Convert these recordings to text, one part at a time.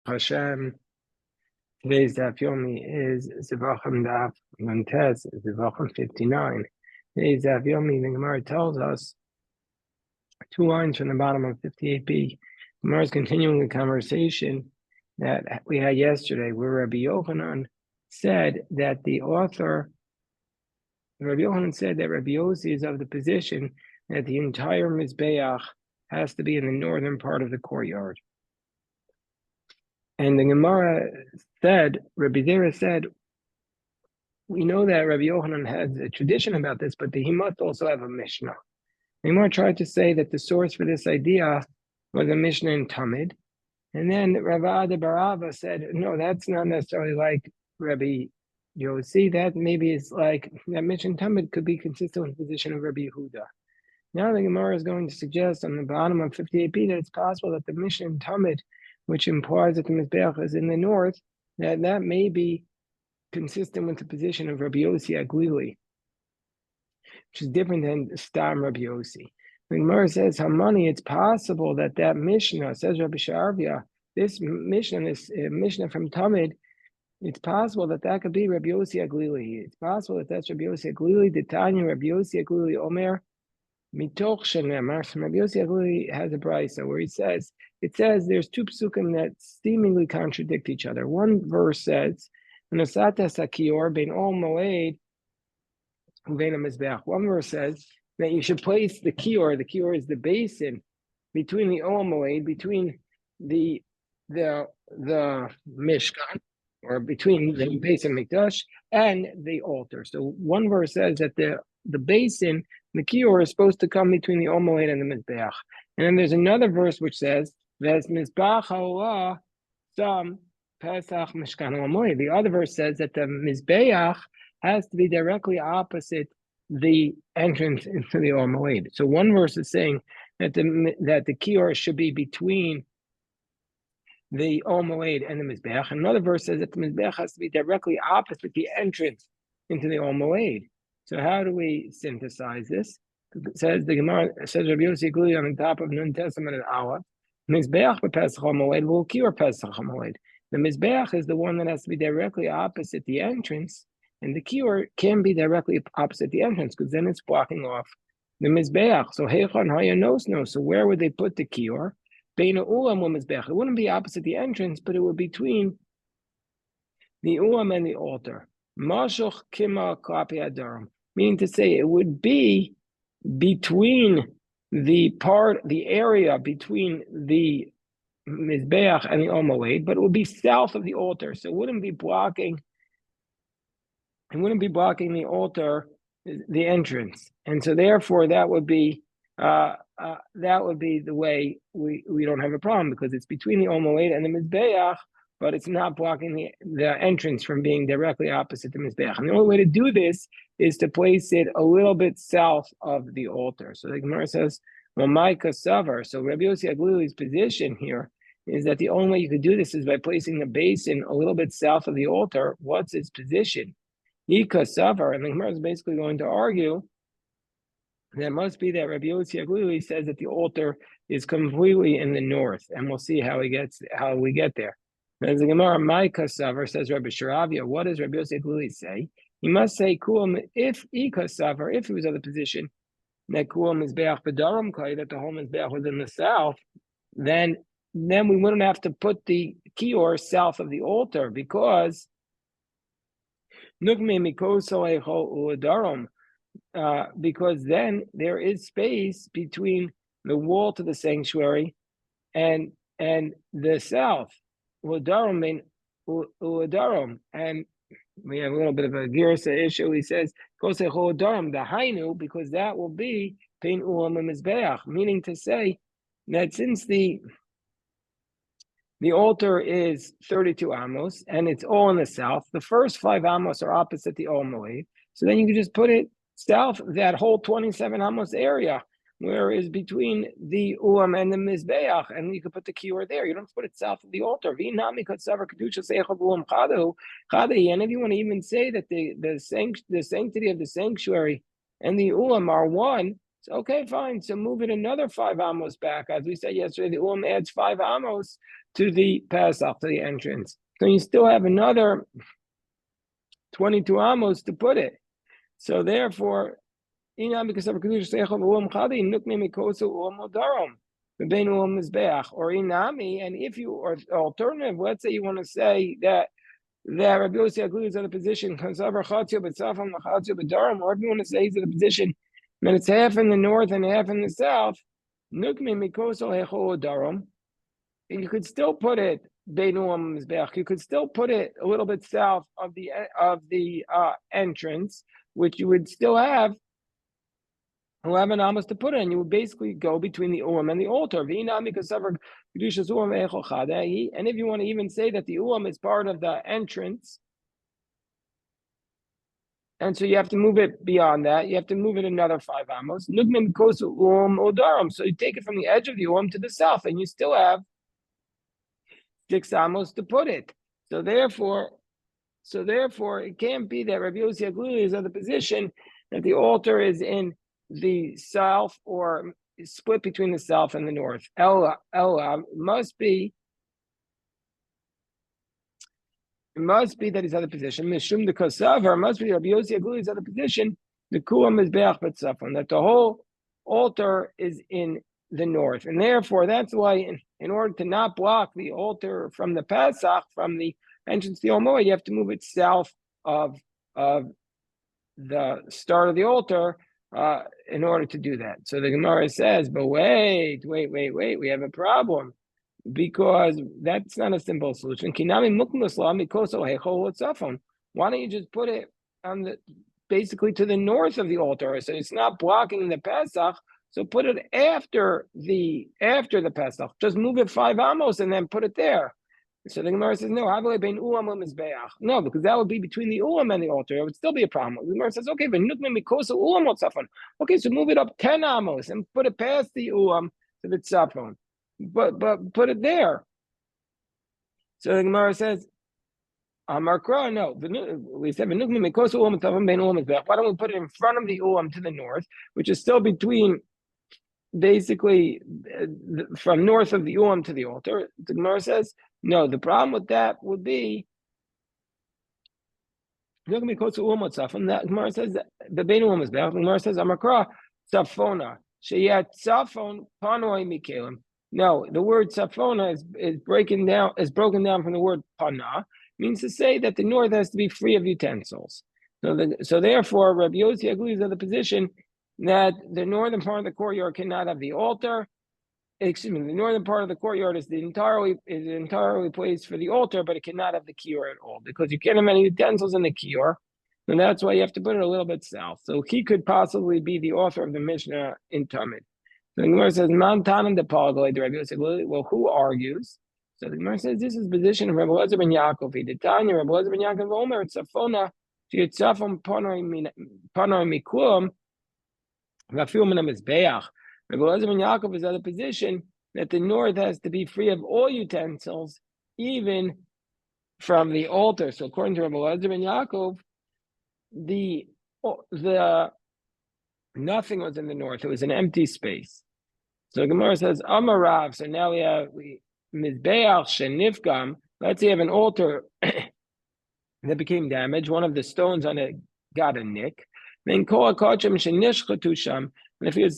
Hashem. Today's daf yomi is Zevachim daf Nantes, Zevachim 59. Today's daf yomi, the Gemara tells us 2 lines from the bottom of 58b. The Gemara is continuing the conversation that we had yesterday, where Rabbi Yochanan said that Rabbi Yossi is of the position that the entire Mizbeach has to be in the northern part of the courtyard. And the Gemara said, Rabbi Zera said, we know that Rabbi Yochanan has a tradition about this, but he must also have a Mishnah. The Gemara tried to say that the source for this idea was a Mishnah in Tamid. And then Rabbi Ada Barava said, no, that's not necessarily like Rabbi Yossi. That maybe is like, that Mishnah in Tamid could be consistent with the position of Rabbi Yehuda. Now the Gemara is going to suggest on the bottom of 58b that it's possible that the Mishnah in Tamid, which implies that the Mizbeach is in the north, that may be consistent with the position of Rabbi Yossi Aglili, which is different than Stam Rabbi Yossi. The Gemara says, Hamani, it's possible that Mishnah, says Rabbi Sharvia, this Mishnah from Tamid, it's possible that could be Rabbi Yossi Aglili. It's possible that that's Rabbi Yossi Aglili, the Tanya Rabbi Yossi Aglili Omer, Mitoch Shenemar. Rabbi Yossi Aglili has a brisa where it says there's 2 psukim that seemingly contradict each other. One verse says, "Nasata sakior bein ol moed uvein hamizbeach." One verse says that you should place the kior. The kior is the basin between the ol moed, between the mishkan, or between the basin mikdash and the altar. So one verse says that the basin, the kior, is supposed to come between the ol moed and the mizbeach. And then there's another verse which says, "Ves mizbach haolah sam pesach mishkan hamoed." The other verse says that the mizbeach has to be directly opposite the entrance into the Ol Moed. So one verse is saying that the kior should be between the Ol Moed and the mizbeach. Another verse says that the mizbeach has to be directly opposite the entrance into the Ol Moed. So how do we synthesize this? It says the Gemara says Rabbi Yossi Aglili on the top of Nun Testament and Aleph. Mizbeach b'Pesach HaMoed will kior Pesach HaMoed. The Mizbeach is the one that has to be directly opposite the entrance, and the kior can be directly opposite the entrance because then it's blocking off the Mizbeach. So Heichon Hayanosno. So where would they put the kior? Beina Ulam wa Mizbeach. It wouldn't be opposite the entrance, but it would be between the Ulam and the altar. Mashuch Kima Klapi Adarim. Meaning to say it would be between the area between the Mizbeach and the Ol Moed, but it would be south of the altar. So it wouldn't be blocking the altar, the entrance. And so therefore that would be the way we don't have a problem, because it's between the Ol Moed and the Mizbeach, but it's not blocking the entrance from being directly opposite the Mizbeach. And the only way to do this is to place it a little bit south of the altar. So the Gemara says, well, Maika Savar. So Rabbi Yossi Aglili's position here is that the only way you could do this is by placing the basin a little bit south of the altar. What's its position? Ika Savar. And the Gemara is basically going to argue that it must be that Rabbi Yossi Aglili says that the altar is completely in the north. And we'll see how we get there. As the Gemara, Maika Savar, says Rabbi Sharavia, what does Rabbi Yossi Aglili say? He must say, if Ika Savar, if he was of the position that Kul Mizbeach B'Daram Kai, that the whole Mizbeach was in the south, then we wouldn't have to put the kior south of the altar, because because then there is space between the wall to the sanctuary and the south. And we have a little bit of a girsa issue. He says, the hainu, because that will be pein ulam mizbeach, meaning to say that since the altar is 32 amos and it's all in the south, the first 5 amos are opposite the Ol Moed. So then you can just put it south, that whole 27 amos area, where is between the ulam and the mizbeach, and you could put the kior there. You don't have to put it south of the altar. And if you want to even say that the sanctity of the sanctuary and the ulam are one, So, okay, fine. So move it another 5 amos back. As we said yesterday, the Ulam adds 5 amos to the Pesach, to the entrance. So you still have another 22 amos to put it. So therefore, or inami, and if you, or alternative, let's say you want to say that Rabbi Yossi agrees on the position, or if you want to say he's in the position that it's half in the north and half in the south, you could still put it you could still put it a little bit south of the entrance, which you would still have 11 amos to put it, and you would basically go between the ulam and the altar. And if you want to even say that the ulam is part of the entrance, and so you have to move it beyond that, you have to move it another 5 amos. So you take it from the edge of the ulam to the south, and you still have 6 amos to put it. So therefore, it can't be that Rabbi Yossi Aglili is of the position that the altar is in the south or split between the south and the north. Ella must be that he's out of position. Mishum the Kosavar must be Rabbi Yossi Aglili is out of position. The Kuam is Be'ach B'Tzafon, that the whole altar is in the north, and therefore that's why in order to not block the altar from the Pesach, from the entrance to the Omoed, you have to move it south of the start of the altar in order to do that. So the Gemara says, but wait, we have a problem, because that's not a simple solution. Why don't you just put it on basically to the north of the altar, so it's not blocking the Pesach? So put it after the Pesach. Just move it 5 amos and then put it there. So the Gemara says, no, no, because that would be between the ulam and the altar. It would still be a problem. The Gemara says, okay, but okay, so move it up 10 amos and put it past the ulam to the tzafon. But put it there. So the Gemara says, Amarkra, no. We said, why don't we put it in front of the ulam to the north, which is still between, basically, from north of the ulam to the altar? The Gemara says, no, the problem with that would be, that Gemara says the bein ulam is back. The Gemara says, Amakra tzafona sheyat tzafon panoi mikelim. No, the word tzafona is broken down from the word pana, means to say that the north has to be free of utensils. So therefore, Rabbi Yossi Aglili is in the position that the northern part of the courtyard cannot have the altar. Excuse me, the northern part of the courtyard is entirely placed for the altar, but it cannot have the kior at all, because you can't have any utensils in the kior, and that's why you have to put it a little bit south. So he could possibly be the author of the Mishnah in Tamid. So the Gemara says, "Man tanan de palgalei de Rabbi Yossi Aglili." Well, who argues? So the Gemara says, this is the position of Rabbi Elazar ben Yaakov. He did Tanya, Rabbi Elazar ben Yaakov Omer tzafona sheyitzafon panoi miklum v'afil min hamizbeach. Rabbi Elazar ben Yaakov is at a position that the north has to be free of all utensils, even from the altar. So according to Rabbi Elazar ben Yaakov, the nothing was in the north; it was an empty space. So Gemara says, Amarav. So now we have Mizbeach shenifgam. Let's say you have an altar that became damaged. One of the stones on it got a nick. Then kol hakachem shenishchatu sham. And if we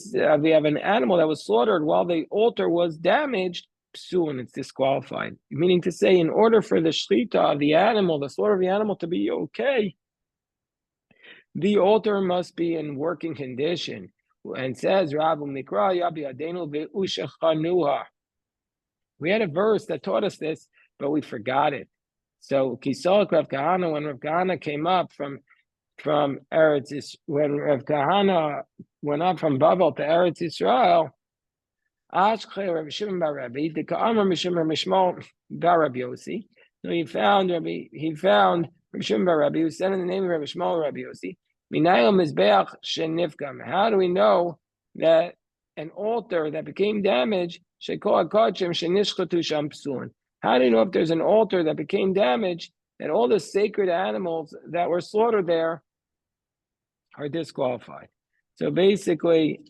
have an animal that was slaughtered while the altar was damaged, psuin, it's disqualified. Meaning to say, in order for the shlita of the animal, the slaughter of the animal to be okay, the altar must be in working condition. And says, Rabbi Mikra Yabi Adenu ve'ushachanuha. We had a verse that taught us this, but we forgot it. So Kisolak Rav Kahana, when Rav Kahana came up from Eretz, when Rav Kahana went up from Babel to Eretz Yisrael, Ashkei Rav Shimon bar Rabbi, the Ka'amar Mishimar Mishmal bar Rabbi Yossi. So he found Rav Shimon bar Rabbi, who said in the name of Rabbi Shmuel Rabbi Yossi, Minayom Mizbeach Shenifgam. How do we know that an altar that became damaged, Shekol HaKodshim Shenishchatu Sham Psuin? How do you know if there's an altar that became damaged, that all the sacred animals that were slaughtered there are disqualified? So basically,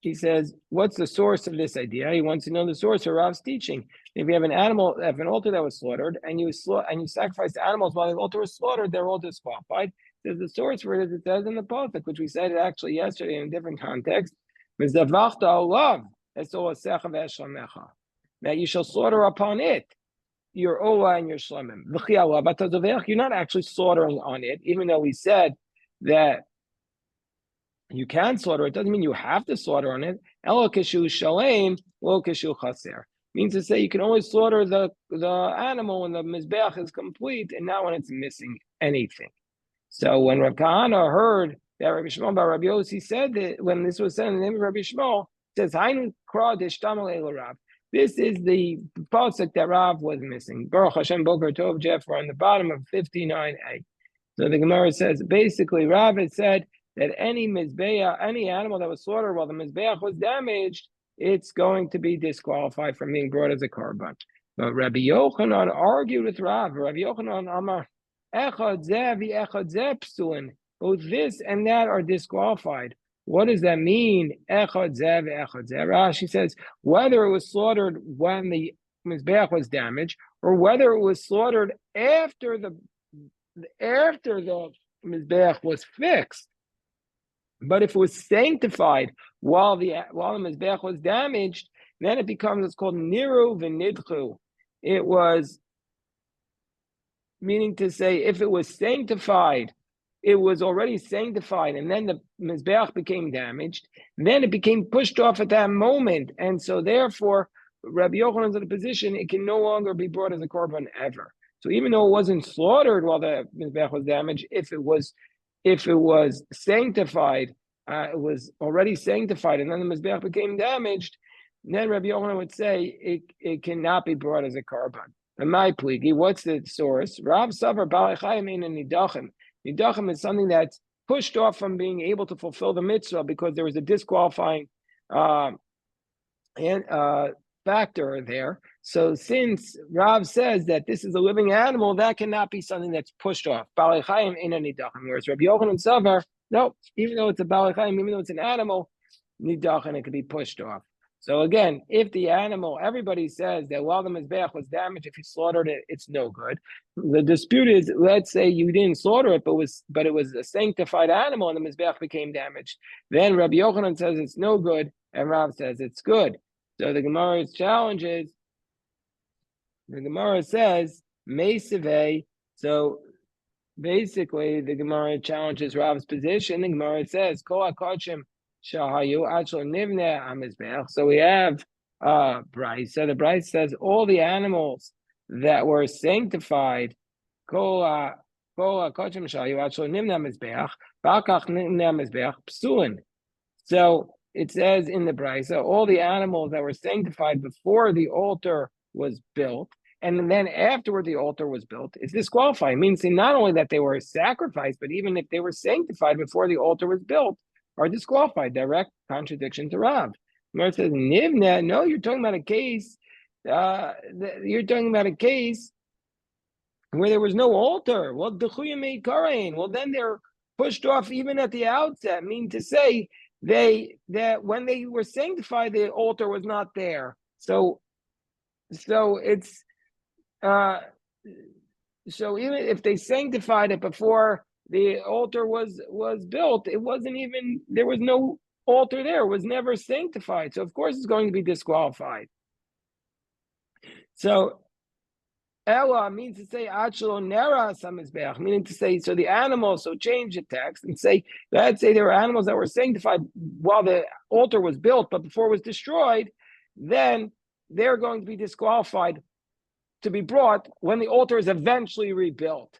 he says, what's the source of this idea? He wants to know the source of Rav's teaching. If you have an altar that was slaughtered, and you sacrifice the animals while the altar was slaughtered, they're all disqualified. There's the source for it, as it says in the pasuk, which we said actually yesterday in a different context. That you shall slaughter upon it your ola and your shlemim. You're not actually slaughtering on it, even though we said that you can slaughter. It doesn't mean you have to slaughter on it. Elo kishu shalem, lo kishu chaser. Means to say you can only slaughter the animal when the mizbeach is complete, and not when it's missing anything. So when Rav Kahana heard that Rabbi Shmuel bar Rabbi Yossi said that, when this was said in the name of Rabbi Shmuel, it says Hainu kra deshtamal el Rav. This is the pasuk that Rav was missing. Baruch Hashem Boker Tov Jeff. We're on the bottom of 59a. So the Gemara says basically Rav had said that any mizbeach, any animal that was slaughtered while the mizbeach was damaged, it's going to be disqualified from being brought as a korban. But Rabbi Yochanan argued with Rav. Rabbi Yochanan Amar, Echad zeh v'echad zeh psuin. Both this and that are disqualified. What does that mean? Echad zeh v'echad zeh. Rashi says whether it was slaughtered when the mizbeach was damaged, or whether it was slaughtered after the mizbeach was fixed. But if it was sanctified while the mizbeach was damaged, then it becomes what's called niru v'nidchu. It was, meaning to say, if it was sanctified, it was already sanctified, and then the mizbeach became damaged, then it became pushed off at that moment, and so therefore, Rabbi Yochanan is in a position it can no longer be brought as a korban ever. So even though it wasn't slaughtered while the mizbeach was damaged, if it was sanctified, it was already sanctified, and then the mizbeach became damaged, then Rabbi Yochanan would say it cannot be brought as a korban. And my pligi, what's the source? Rav Savar Balachayim in Nidachim. Nidachim is something that's pushed off from being able to fulfill the mitzvah because there was a disqualifying factor there. So since Rav says that this is a living animal, that cannot be something that's pushed off. Balachayim in a Nidachim. Whereas Rabbi Yochanan Savar, no, even though it's a Balachayim, even though it's an animal, Nidachim, it could be pushed off. So again, if the animal, everybody says that while the mizbeach was damaged, if you slaughtered it, it's no good. The dispute is, let's say you didn't slaughter it, but it was a sanctified animal and the mizbeach became damaged. Then Rabbi Yochanan says it's no good, and Rav says it's good. So the Gemara's challenge is, the Gemara says, Meisevei. So basically, the Gemara challenges Rav's position. The Gemara says, Kol HaKodshim Shahayu Achol Nivneh HaMizbeach. So we have Bryce. So the Bryce says all the animals that were sanctified, Kol HaKodshim Shahayu Achol Nivneh HaMizbeach, Bakach Nivneh HaMizbeach Psuin. So it says in the Bryce, so all the animals that were sanctified before the altar was built, and then afterward the altar was built, it's disqualifying. It means not only that they were sacrificed, but even if they were sanctified before the altar was built, are disqualified. Direct contradiction to Rav. Gemara says, Nivna, no, you're talking about a case, you're talking about a case where there was no altar. Well, then they're pushed off even at the outset, mean to say that when they were sanctified, the altar was not there. So it's so even if they sanctified it before the altar was built, it wasn't even, there was no altar there, it was never sanctified. So of course it's going to be disqualified. So Ella means to say Achlo Nera Samizbeach, meaning to say, so the animals, so change the text and say, let's say there were animals that were sanctified while the altar was built, but before it was destroyed, then they're going to be disqualified to be brought when the altar is eventually rebuilt.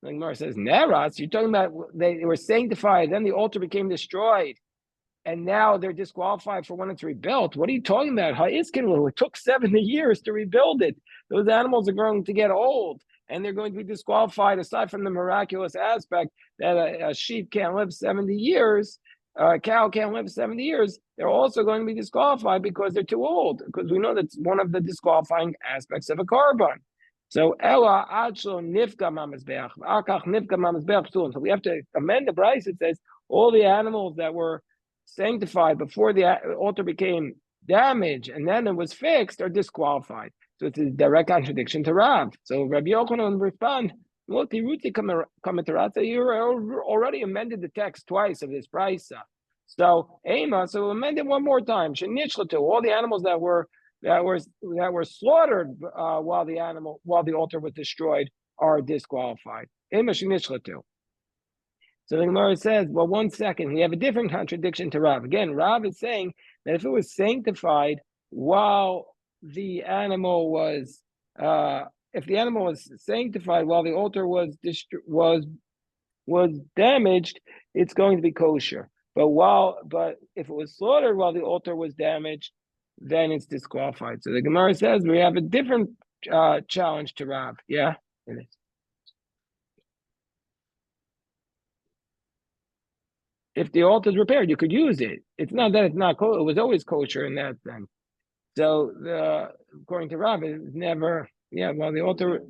The Gemara says, Neras, you're talking about they were sanctified, then the altar became destroyed, and now they're disqualified for when it's rebuilt. What are you talking about? It took 70 years to rebuild it. Those animals are going to get old, and they're going to be disqualified, aside from the miraculous aspect that a sheep can't live 70 years, a cow can't live 70 years, they're also going to be disqualified because they're too old, because we know that's one of the disqualifying aspects of a korban. So Ella Achlo Nifka Mamizbeach, Akach Nifka Mamizbeach Psulim. So we have to amend the Bryce. It says all the animals that were sanctified before the altar became damaged and then it was fixed are disqualified. So it's a direct contradiction to Rav. So Rabbi Yochanan respond, well, Tiruti Kamatarata, you already amended the text twice of this price. So Ema, so amended one more time. Shenishletu, all the animals that were slaughtered while the altar was destroyed are disqualified. Ema Shenishletu. So the Gemara says, well, 1 second, we have a different contradiction to Rav. Again, Rav is saying that if it was sanctified while the animal was, sanctified while the altar was damaged, it's going to be kosher. But if it was slaughtered while the altar was damaged, then it's disqualified. So the Gemara says we have a different challenge to Rav. Yeah, it is. If the altar is repaired, you could use it. It's not that it's not it was always kosher in that sense. So according to Rav, it's never, well, the altar,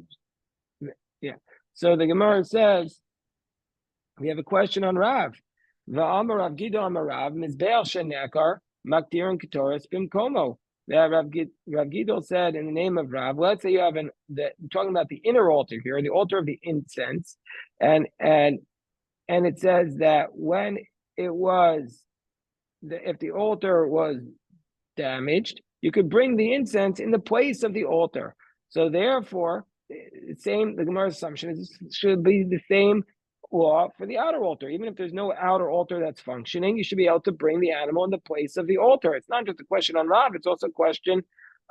So the Gemara says, we have a question on Rav. V'amar Rav Gido Amar Rav, Mizbeach Shenekar, Maktir and Ketoris Bimkomo. Rav Gido said in the name of Rav, let's say you have talking about the inner altar here, the altar of the incense, and it says that when if the altar was damaged, you could bring the incense in the place of the altar. So therefore, the Gemara's assumption should be the same law for the outer altar. Even if there's no outer altar that's functioning, you should be able to bring the animal in the place of the altar. It's not just a question on Rav, it's also a question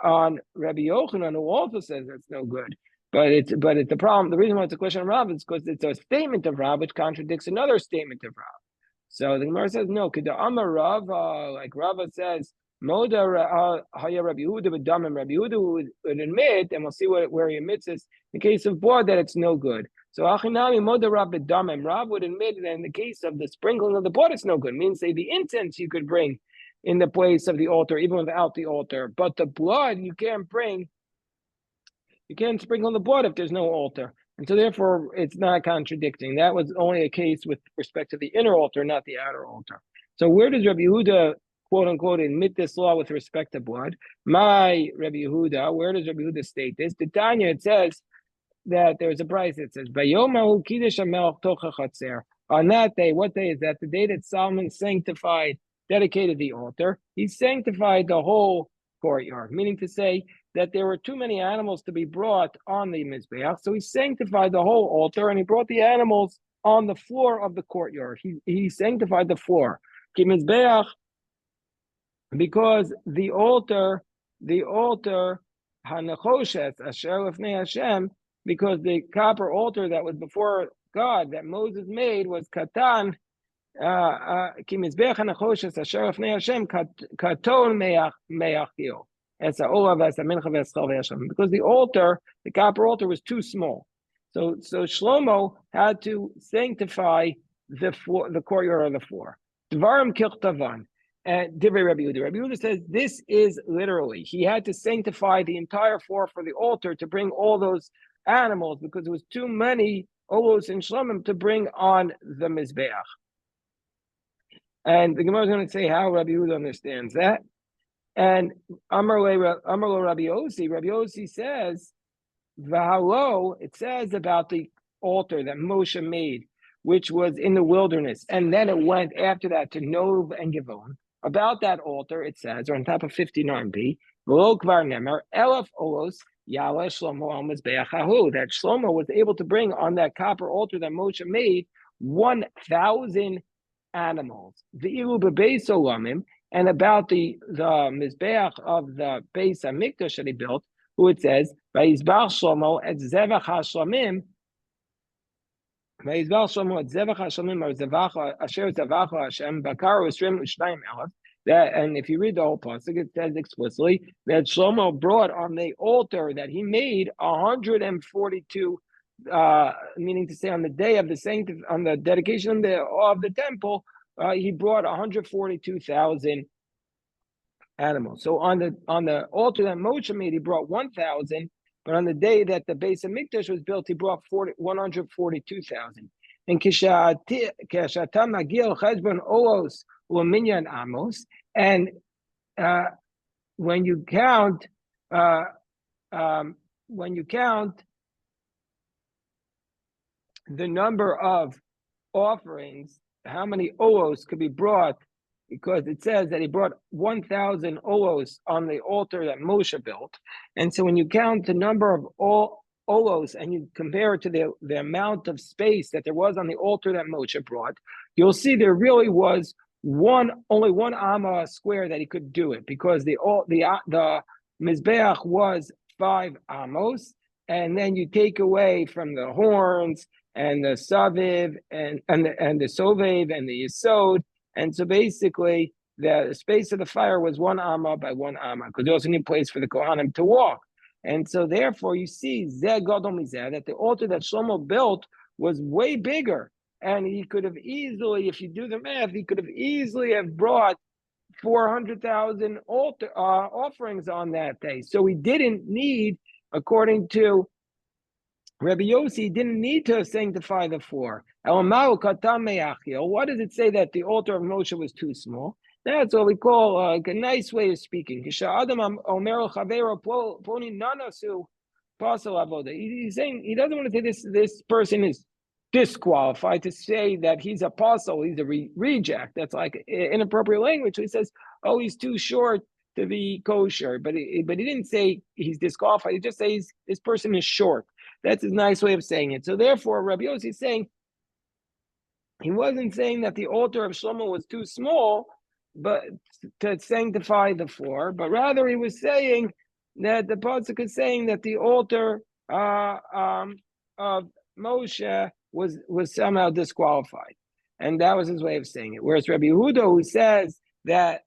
on Rabbi Yochanan, who also says that's no good. But it's the problem. The reason why it's a question on Rav is because it's a statement of Rav which contradicts another statement of Rav. So the Gemara says no. Could the Amar Rav, like Rava says, Moda Haya Rabbi Yehuda b'damim. Rabbi Yehuda would admit, and we'll see where he admits this. In the case of blood, that it's no good. So Achinami Moda Rav b'damim. Rav would admit that in the case of the sprinkling of the blood, it's no good. It means say the incense you could bring in the place of the altar, even without the altar, but the blood you can't bring. You can't sprinkle the blood if there's no altar. And so therefore, it's not contradicting. That was only a case with respect to the inner altar, not the outer altar. So where does Rabbi Yehuda, quote unquote, admit this law with respect to blood? My Rabbi Yehuda, where does Rabbi Yehuda state this? The Tanya, it says that there's a price that says, Bayomahu Kiddush HaMelech Tocha Chatzer. On that day, what day is that? The day that Solomon dedicated the altar. He sanctified the whole courtyard, meaning to say that there were too many animals to be brought on the Mizbeach, so he sanctified the whole altar, and he brought the animals on the floor of the courtyard. He sanctified the floor. Mizbeach, because the altar, Hanachoshes, Asher Lefnei Hashem, because the copper altar that was before God, that Moses made, was Katan, because the altar, the copper altar, was too small. So Shlomo had to sanctify the courtyard of the floor. Dvarim Kiltavan. And Divrei Rabbi Yehuda. Rabbi Yehuda says this is literally, he had to sanctify the entire floor for the altar to bring all those animals because there was too many olos and shlomim to bring on the Mizbeach. And the Gemara is going to say how Rabbi Yehuda understands that. And Amarlo Rabbi Yossi says, V'halo, it says about the altar that Moshe made, which was in the wilderness. And then it went after that to Nov and Givon. About that altar, it says, or on top of 59b, V'lo kvar nemer, elef olos, Yahweh Shlomo al Mizbeachahu, that Shlomo was able to bring on that copper altar that Moshe made 1,000 animals. The ilu bebeis olamim, and about the mizbeach of the Beis Hamikdash that he built, who it says, Vayizbach Shlomo et Zevach HaShlomim, Vayizbach Shlomo et Zevach HaShlomim, or Zevach Asher Zevach Hashem, Bakar Usrim Ushnayim Elef. That, and if you read the whole pasuk, it says explicitly that Shlomo brought on the altar that he made 142. Meaning to say, on the day of on the dedication of the temple, he brought 142,000 animals. So on the altar that Moshe made, he brought 1,000, but on the day that the Beis Hamikdash was built, he brought 142,000. And kishatam nagil cheshbon olos minyan amos, and when you count uh, the number of offerings, how many olos could be brought, because it says that he brought 1,000 olos on the altar that Moshe built. And so when you count the number of all olos and you compare it to the amount of space that there was on the altar that Moshe brought, you'll see there really was only one amma square that he could do it, because the Mizbeach was 5 amos, and then you take away from the horns and the saviv and the sovev and the yisod, and so basically the space of the fire was 1 amma by 1 amma, because you also need a place for the kohanim to walk. And so therefore you see zeh gadol mizeh, that the altar that Shlomo built was way bigger, and he could have easily, if you do the math, he could have easily have brought 400,000 offerings on that day. So he didn't need, according to Rabbi Yossi, didn't need to sanctify the floor. What does it say that the altar of Moshe was too small? That's what we call a nice way of speaking. He's saying he doesn't want to say this person is disqualified to say that he's a apostle, he's a reject. That's like inappropriate language. So he says, oh, he's too short to be kosher. But he didn't say he's disqualified. He just says this person is short. That's his nice way of saying it. So therefore, Rabbi Yossi is saying, he wasn't saying that the altar of Shlomo was too small, but to sanctify the floor, but rather he was saying that the pasuk is saying that the altar of Moshe was somehow disqualified, and that was his way of saying it. Whereas Rabbi Yehuda, who says that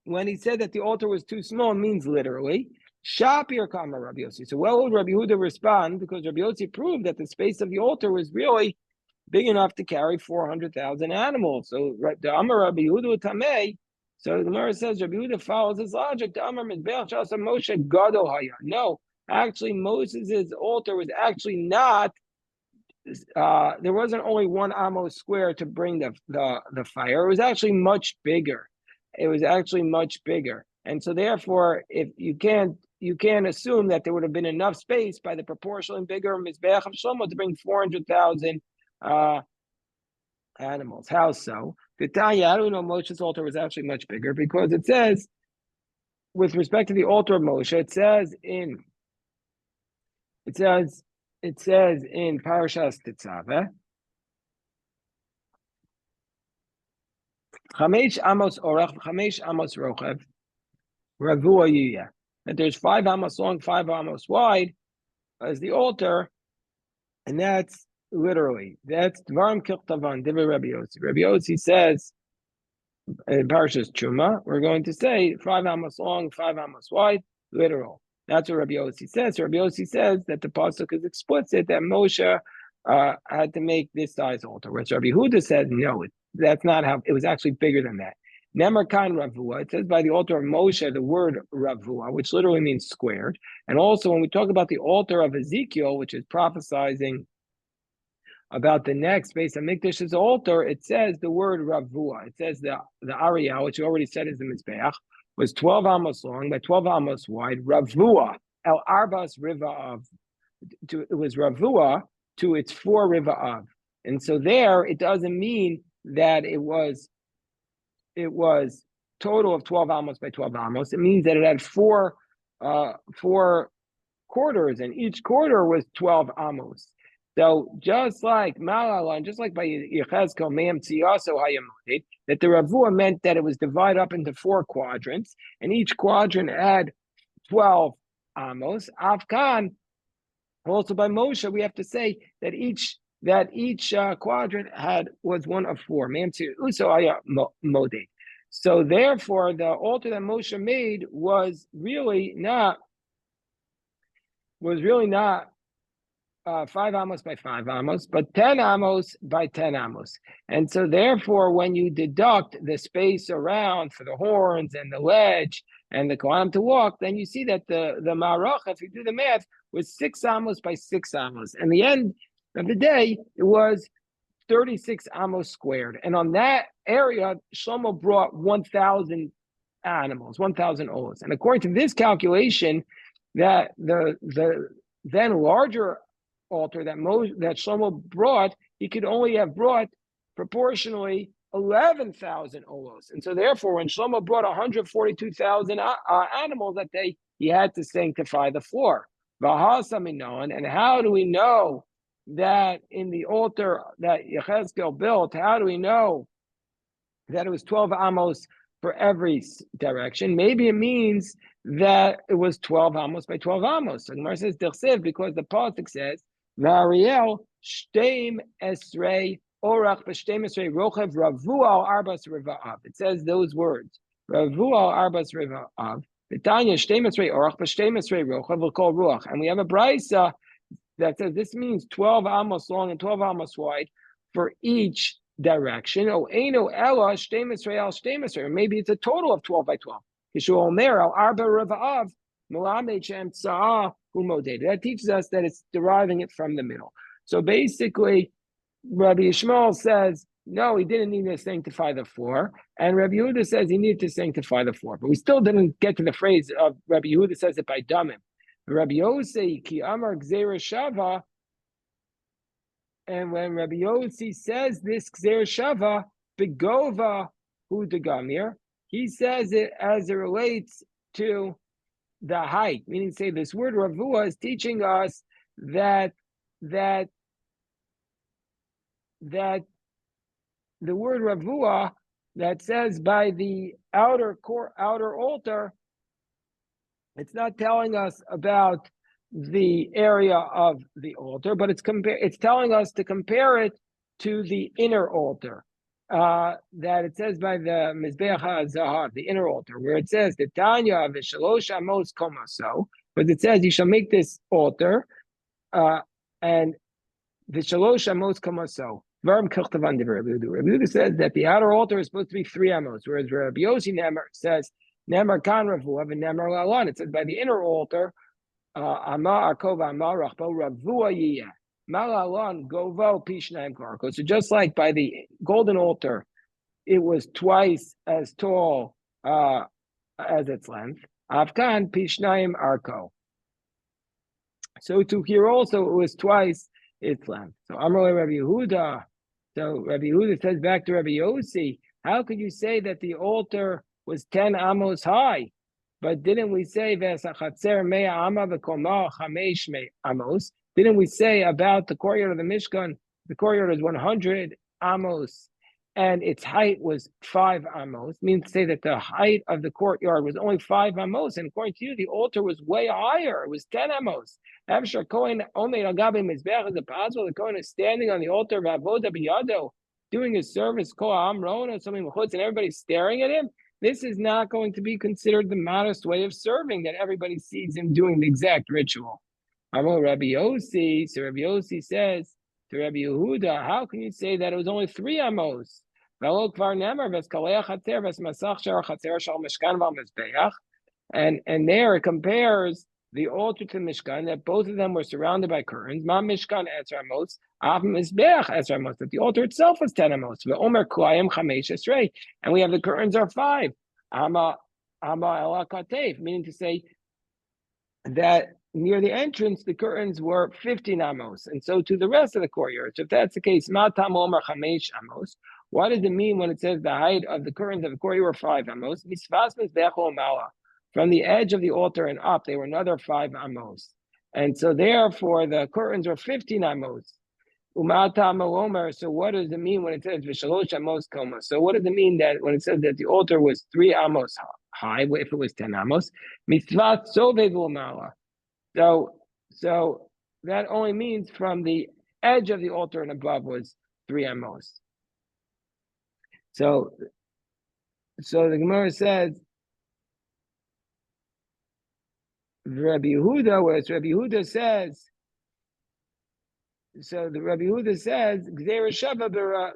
when he said that the altar was too small, means literally. Shapir Kama Rabbi Yossi. So what would Rabbi Yehuda respond? Because Rabbi Yossi proved that the space of the altar was really big enough to carry 400,000 animals. So the Amar Rabbi Yehuda Tamei. So the Gemara says Rabbi Yehuda follows his logic. The Amar Mizbeach Shasa Moshe Gadol Haya. No, actually Moses' altar was actually not. There wasn't only 1 amos square to bring the fire. It was actually much bigger. And so therefore, if you can't assume that there would have been enough space by the proportionally bigger Mizbeach of Shlomo to bring 400,000 animals. How so? The Tanya, I don't know, Moshe's altar was actually much bigger, because it says, with respect to the altar of Moshe, it says in Parashas Tetzaveh, Chamesh amos orach, Chamesh amos rochev, Ravua Yiyah, that there's 5 amos long, 5 amos wide as the altar, and that's Dvarim Kiltavan, Divrei Rabbi Yossi. Rabbi Yossi says in Parashas Truma, we're going to say 5 amos long, 5 amos wide, literal. That's what Rabbi Yossi says. So Rabbi Yossi says that the pasuk is explicit that Moshe had to make this size altar. Whereas Rabbi Huda said no, that's not how. It was actually bigger than that. Nemarkan Ravua. It says by the altar of Moshe the word Ravua, which literally means squared. And also when we talk about the altar of Ezekiel, which is prophesizing about the next Beis Hamikdash's altar, it says the word Ravua. It says the Ariel, which you already said is the Mizbeach, was 12 amos long by 12 amos wide. Ravua el arbas riva of. It was Ravua to its 4 riva of. And so there, it doesn't mean that it was total of 12 amos by 12 amos. It means that it had 4 quarters, and each quarter was 12 amos. So just like Malalan, just like by Yechezkel Me'em Tziyaso Hayamodit, that the Ravua meant that it was divided up into 4 quadrants, and each quadrant had 12 amos. Afkan, also by Moshe, we have to say that each quadrant was one of 4. Me'em Tziyaso Hayamodit. So therefore, the altar that Moshe made was really not 5 amos by 5 amos, but 10 amos by 10 amos. And so therefore, when you deduct the space around for the horns and the ledge and the kohanim to walk, then you see that the marach, if you do the math, was 6 amos by 6 amos. And the end of the day, it was 36 amos squared. And on that area, Shlomo brought 1,000 animals, 1,000 olas. And according to this calculation, that the then larger altar that Shlomo brought, he could only have brought proportionally 11,000 olos. And so therefore, when Shlomo brought 142,000 animals that day, he had to sanctify the floor. And how do we know that in the altar that Yechezkel built, how do we know that it was 12 amos for every direction? Maybe it means that it was 12 amos by 12 amos. So the Gemara says, because the pasuk says, V'ariel shteim esrei orach b'shteim esrei rochev ravu al arbas riva'av. It says those words, ravu al arbas riva'av. V'tanya shteim esrei orach b'shteim esrei rochev v'kol ruach. And we have a brisa that says this means 12 amos long and 12 amos wide for each direction. Or maybe it's a total of 12 by 12. That teaches us that it's deriving it from the middle. So basically, Rabbi Yishmael says, no, he didn't need to sanctify the floor. And Rabbi Yehuda says he needed to sanctify the floor. But we still didn't get to the phrase of Rabbi Yehuda says it by damim. Rabbi Yossi, ki amar gzeira shava, and when Rabbi Yossi says this gzeira shava, begova hu degamir, he says it as it relates to the height, meaning say this word ravua is teaching us that the word ravua that says by the outer altar, it's not telling us about the area of the altar, but it's telling us to compare it to the inner altar. That it says by the Mizbeach HaZahav, the inner altar, where it says the Tanya v'shalosh amos komaso, but it says you shall make this altar, and the shalosh amos komaso. Rabbi Yehuda says that the outer altar is supposed to be 3 amos, whereas Rabbi Yossi says Nemar kan Ravuah and Nemar Lalan. It says by the inner altar, Amar Arkova Amar Rachbo Ravuah Yiyah. Malalan Govo Pishnaim Karko. So just like by the golden altar, it was twice as tall as its length. Afkan Pishnaim Arko. So to here also it was twice its length. So Amar Rabbi Yehuda. So Rabbi Yehuda says back to Rabbi Yossi, how could you say that the altar was 10 amos high? But didn't we say Vesachatzer mea ama v'koma chamesh amos? Didn't we say about the courtyard of the Mishkan, the courtyard is 100 amos, and its height was 5 amos? Means to say that the height of the courtyard was only 5 amos, and according to you, the altar was way higher. It was 10 amos. After Kohen only Agabe Mizbeach, is it possible the Kohen is standing on the altar of Avoda Biyado, doing his service, Kol Amron, or something, and everybody's staring at him? This is not going to be considered the modest way of serving that everybody sees him doing the exact ritual. Amar Rabbi Yossi, so Rabbi Yossi says to Rabbi Yehuda, how can you say that it was only 3 amos? And there it compares the altar to Mishkan, that both of them were surrounded by curtains. Ma Mishkan Esra Amos, Av Mizbeach Esra Amos, that the altar itself was 10 amos. Ve'omer Kuayim Chamesh Esrei, and we have the curtains are 5. Ama Ela Katev, meaning to say that near the entrance, the curtains were 15 amos, and so to the rest of the courtyard. So if that's the case, Matam Omer Chamesh Amos, what does it mean when it says the height of the curtains of the courtyard were 5 amos? Misvas Mizbeach Mala. From the edge of the altar and up, they were another 5 amos. And so therefore, the curtains were 15 amos. So what does it mean when it says V'shalosh amos koma? So what does it mean that when it says that the altar was 3 amos high, if it was 10 amos? Mitzvah sovev u'mala. So that only means from the edge of the altar and above was 3 amos. So the Gemara says, Rabbi Yehuda, whereas Rabbi Yehuda says, so the Rabbi Yehuda says, Gzeira Shava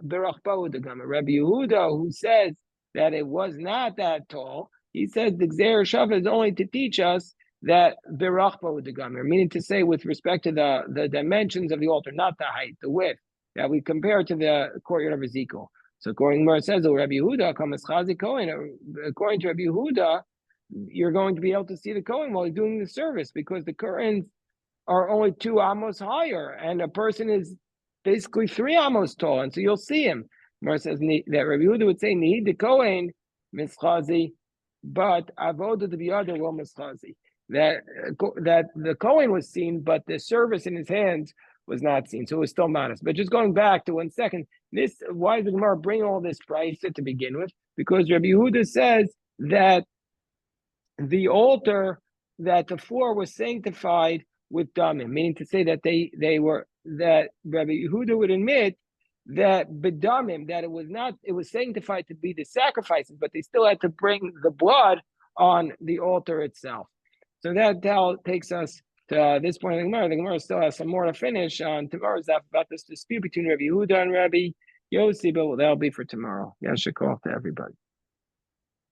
berachbahu degama. Rabbi Yehuda, who says that it was not that tall, he says the Gzeira Shava is only to teach us that berachbahu degama, meaning to say with respect to the dimensions of the altar, not the height, the width. that we compare to the courtyard of Ezekiel. So according to it says, "Oh, Rabbi Yehuda, Chazi Kohen." According to Rabbi Yehuda, you're going to be able to see the Kohen while he's doing the service because the curtains are only 2 amos higher, and a person is basically 3 amos tall, and so you'll see him. Gemara says that Rabbi Yehuda would say, "Nihid the Kohen mischazi," but avoda the biyada will mischazi. That the Kohen was seen, but the service in his hands was not seen, so it was still modest. But just going back to 1 second, why does the Gemara bring all this price to begin with? Because Rabbi Yehuda says that the altar, that the floor was sanctified with damim, meaning to say that they were, that Rabbi Yehuda would admit that bedamim, that it was sanctified to be the sacrifices, but they still had to bring the blood on the altar itself. So that takes us to this point of the Gemara. The Gemara still has some more to finish on tomorrow's daf about this dispute between Rabbi Yehuda and Rabbi Yossi, but that'll be for tomorrow. Yashikov to everybody.